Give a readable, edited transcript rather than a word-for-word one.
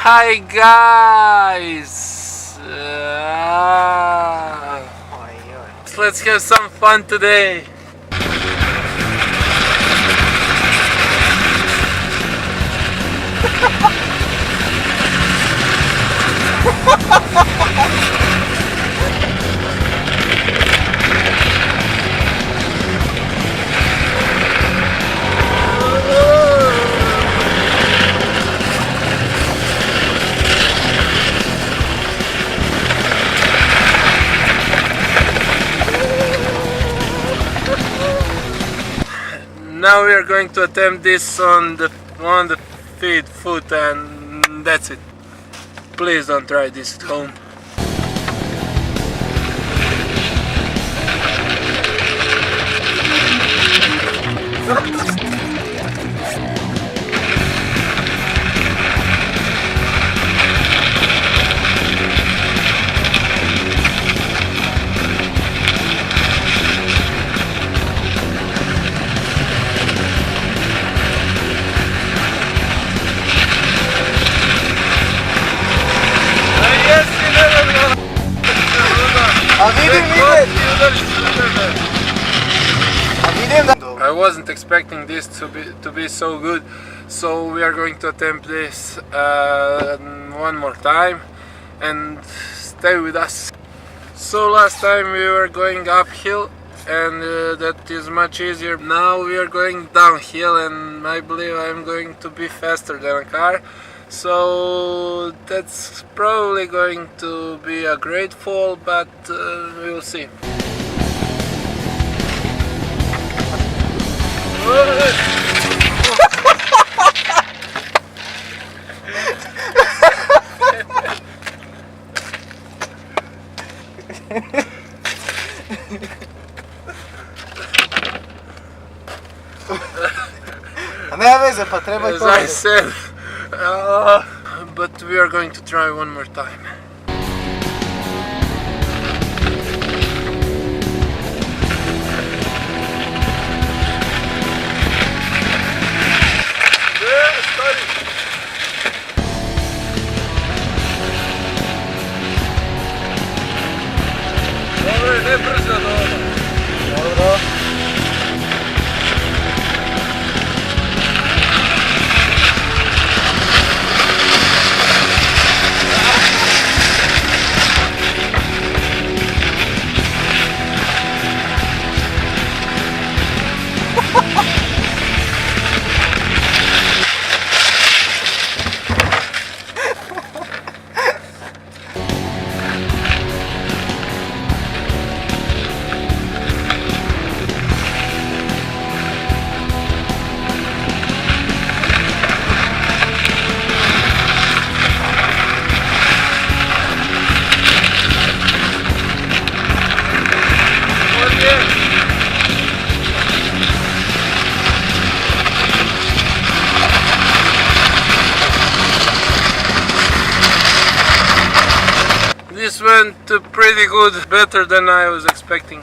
Hi guys! Let's have some fun today. Now we are going to attempt this on the foot, and that's it. Please don't try this at home. I wasn't expecting this to be so good, so we are going to attempt this one more time, and stay with us. So last time we were going uphill, and that is much easier. Now we are going downhill, and I believe I'm going to be faster than a car. So that's probably going to be a great fall, but we'll see. As I said, but we are going to try one more time. This went pretty good, better than I was expecting.